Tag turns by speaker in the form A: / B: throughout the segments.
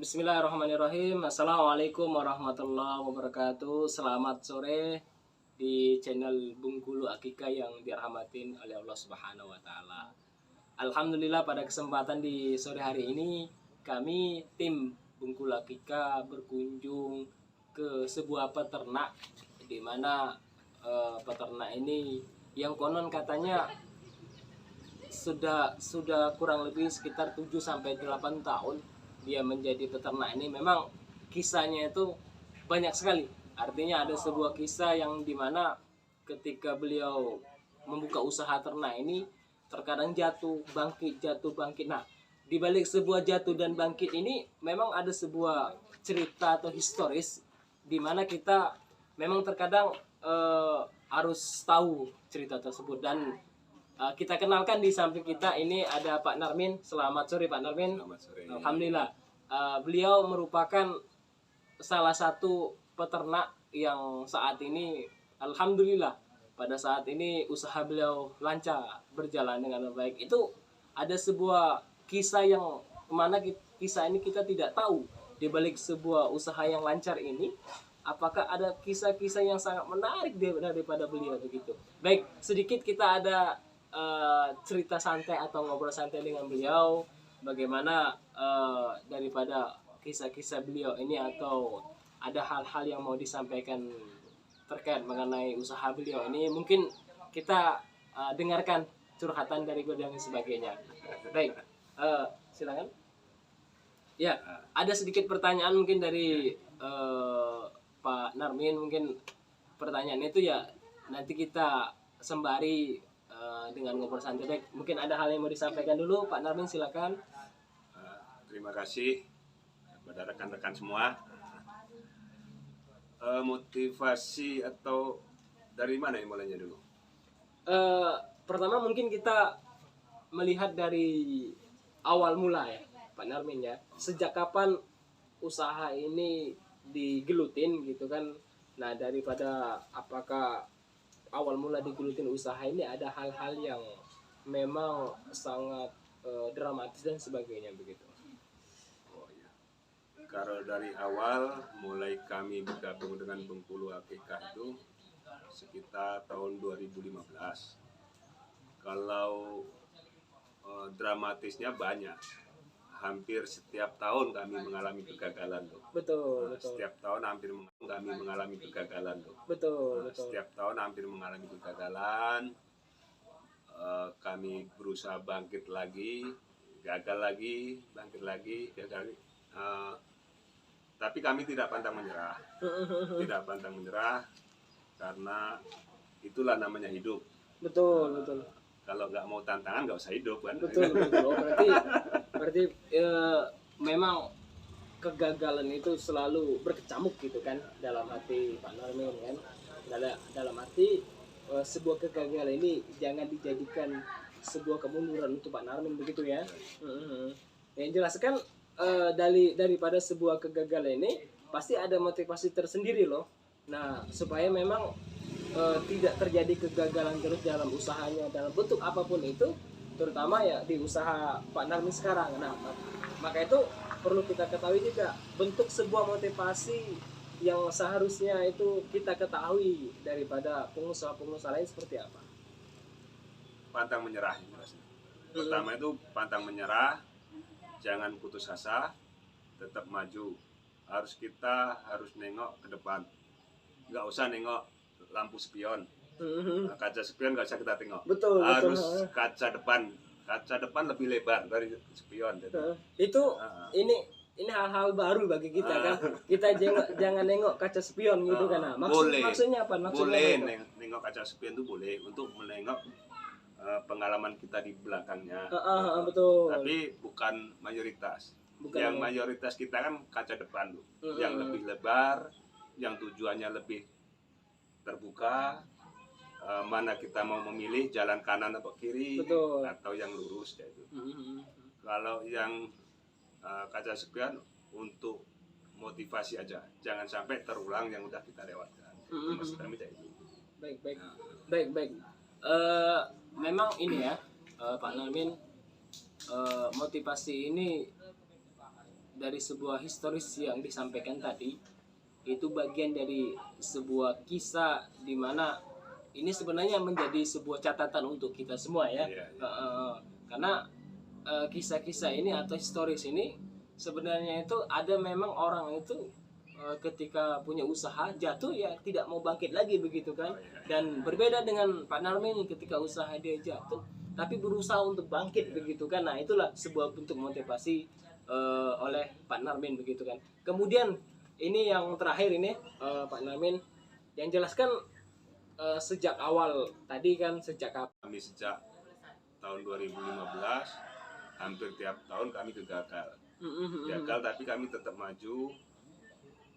A: Bismillahirrahmanirrahim. Assalamualaikum warahmatullahi wabarakatuh. Selamat sore di channel Bengkulu Akika yang dirahmatin oleh Allah Subhanahu wa taala. Alhamdulillah pada kesempatan di sore hari ini kami tim Bengkulu Akika berkunjung ke sebuah peternak di mana peternak ini yang konon katanya sudah kurang lebih sekitar 7 sampai 8 tahun dia menjadi peternak ini. Memang kisahnya itu banyak sekali. Artinya ada sebuah kisah yang dimana ketika beliau membuka usaha ternak ini terkadang jatuh bangkit. Nah, di balik sebuah jatuh dan bangkit ini memang ada sebuah cerita atau historis di mana kita memang terkadang harus tahu cerita tersebut. Dan kita kenalkan di samping kita ini ada Pak Narmin. Selamat sore Pak Narmin.
B: Selamat sore.
A: Alhamdulillah. Beliau merupakan salah satu peternak yang saat ini alhamdulillah pada saat ini usaha beliau lancar berjalan dengan baik. Itu ada sebuah kisah yang mana kisah ini kita tidak tahu di balik sebuah usaha yang lancar ini apakah ada kisah-kisah yang sangat menarik daripada beliau begitu. Baik, sedikit kita ada cerita santai atau ngobrol santai dengan beliau bagaimana daripada kisah-kisah beliau ini atau ada hal-hal yang mau disampaikan terkait mengenai usaha beliau ini. Mungkin kita dengarkan curhatan dari beliau dan sebagainya. Baik, silakan. Ya, ada sedikit pertanyaan mungkin dari Pak Narmin. Mungkin pertanyaan itu ya nanti kita sembari dengan ngobrol santai. Baik, mungkin ada hal yang mau disampaikan dulu Pak Narmin, silakan.
B: Terima kasih kepada rekan-rekan semua. Motivasi atau dari mana yang mulainya dulu?
A: Pertama mungkin kita melihat dari awal mula ya Pak Narmin ya. Sejak kapan usaha ini digelutin gitu kan? Nah, daripada apakah awal mula digelutin usaha ini ada hal-hal yang memang sangat dramatis dan sebagainya begitu.
B: Oh ya. Kalau dari awal mulai kami bergabung dengan Bengkulu Akika itu sekitar tahun 2015. Kalau dramatisnya banyak. Hampir setiap tahun kami mengalami kegagalan tuh.
A: Betul.
B: Setiap tahun kami mengalami kegagalan tuh.
A: Betul.
B: Setiap tahun hampir mengalami kegagalan. Kami berusaha bangkit lagi, gagal lagi, bangkit lagi, gagal lagi. Tapi kami tidak pantang menyerah. Tidak pantang menyerah karena itulah namanya hidup.
A: Betul.
B: Kalau nggak mau tantangan nggak usah hidup kan.
A: Betul. Oh, berarti memang kegagalan itu selalu berkecamuk gitu kan dalam hati Pak Narmin kan. Dalam arti sebuah kegagalan ini jangan dijadikan sebuah kemunduran untuk Pak Narmin begitu ya. Yang jelaskan daripada sebuah kegagalan ini pasti ada motivasi tersendiri loh. Nah, supaya memang tidak terjadi kegagalan terus dalam usahanya dalam bentuk apapun itu, terutama ya di usaha Pak Narmin sekarang. Nah, maka itu perlu kita ketahui juga bentuk sebuah motivasi yang seharusnya itu kita ketahui daripada pengusaha-pengusaha lain seperti apa.
B: Pantang menyerah. Pertama itu pantang menyerah, jangan putus asa, tetap maju. Kita harus nengok ke depan, nggak usah nengok lampu spion. Kaca spion nggak usah kita tengok.
A: Betul.
B: Kaca depan lebih lebar dari spion.
A: Ini hal-hal baru bagi kita kan. Kita jangan nengok kaca spion gitu kan. Nah, maksudnya apa?
B: Boleh nengok kaca spion itu boleh untuk menengok pengalaman kita di belakangnya.
A: Betul.
B: Tapi bukan mayoritas. Yang mayoritas kita kan kaca depan tuh, yang lebih lebar, yang tujuannya lebih terbuka. Mana kita mau memilih jalan kanan atau kiri.
A: Betul.
B: Atau yang lurus kayak itu. Kalau yang kaca spion untuk motivasi aja, jangan sampai terulang yang udah kita lewatkan. Maksud kami kayak itu.
A: Baik. Memang ini ya Pak Narmin, motivasi ini dari sebuah historis yang disampaikan tadi itu bagian dari sebuah kisah di mana ini sebenarnya menjadi sebuah catatan untuk kita semua ya.
B: Iya, iya.
A: Karena kisah-kisah ini atau historis ini sebenarnya itu ada memang orang itu ketika punya usaha jatuh ya tidak mau bangkit lagi begitu kan. Dan berbeda dengan Pak Narmin ketika usaha dia jatuh tapi berusaha untuk bangkit begitu kan. Nah itulah sebuah bentuk motivasi oleh Pak Narmin begitu kan. Kemudian ini yang terakhir ini Pak Narmin yang jelaskan sejak awal tadi kan sejak
B: Kami sejak tahun 2015 hampir tiap tahun kami gagal tapi kami tetap maju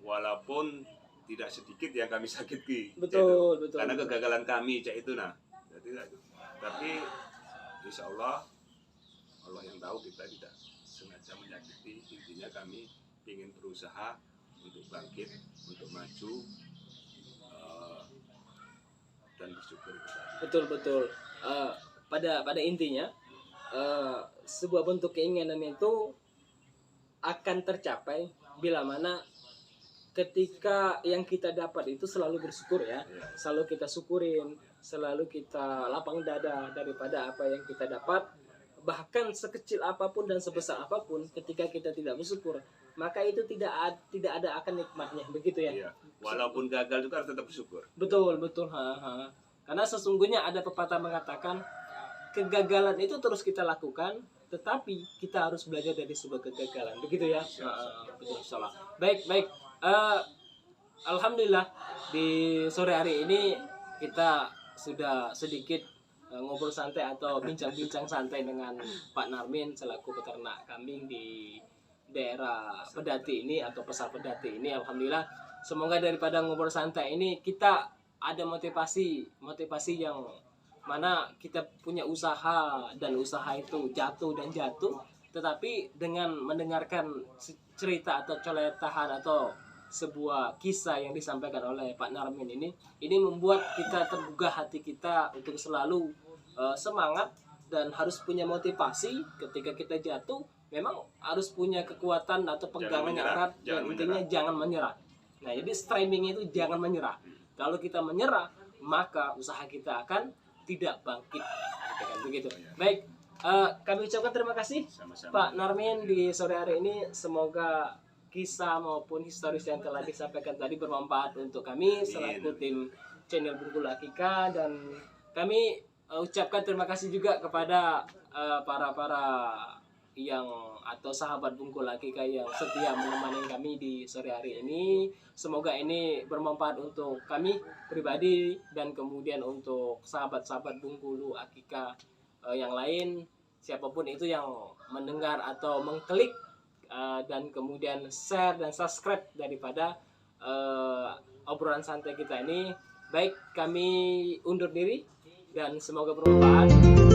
B: walaupun tidak sedikit yang kami sakiti.
A: betul
B: Karena kegagalan kami cak itu tapi insya Allah yang tahu kita tidak sengaja menyakiti. Intinya kami ingin berusaha untuk bangkit, untuk maju dan bersyukur kepada
A: betul pada intinya sebuah bentuk keinginan itu akan tercapai bila mana ketika yang kita dapat itu selalu bersyukur ya, selalu kita syukurin, selalu kita lapang dada daripada apa yang kita dapat. Bahkan sekecil apapun dan sebesar apapun ketika kita tidak bersyukur maka itu tidak ada akan nikmatnya begitu ya.
B: Iya. Walaupun gagal juga harus tetap bersyukur.
A: Betul. Karena sesungguhnya ada pepatah mengatakan kegagalan itu terus kita lakukan tetapi kita harus belajar dari sebuah kegagalan begitu ya. Betul insyaallah. Baik. Alhamdulillah di sore hari ini kita sudah sedikit ngobrol santai atau bincang-bincang santai dengan Pak Narmin selaku peternak kambing di daerah Pedati ini atau Pasar Pedati ini. Alhamdulillah semoga daripada ngobrol santai ini kita ada motivasi yang mana kita punya usaha dan usaha itu jatuh tetapi dengan mendengarkan cerita atau coletahan atau sebuah kisah yang disampaikan oleh Pak Narmin ini membuat kita tergugah hati kita untuk selalu semangat dan harus punya motivasi ketika kita jatuh. Memang harus punya kekuatan atau pegangan yang erat dan intinya jangan menyerah. Nah jadi streaming itu jangan menyerah. Kalau kita menyerah maka usaha kita akan tidak bangkit begitu. Baik, kami ucapkan terima kasih Pak Narmin di sore hari ini. Semoga kisah maupun historis yang telah disampaikan tadi bermanfaat untuk kami selaku tim channel Bungkul Akika, dan kami ucapkan terima kasih juga kepada para yang atau sahabat Bungkul Akika yang setia menemani kami di sore hari ini. Semoga ini bermanfaat untuk kami pribadi dan kemudian untuk sahabat-sahabat Bungkulu Akika yang lain, siapapun itu yang mendengar atau mengklik dan kemudian share dan subscribe daripada obrolan santai kita ini. Baik, kami undur diri dan semoga bermanfaat.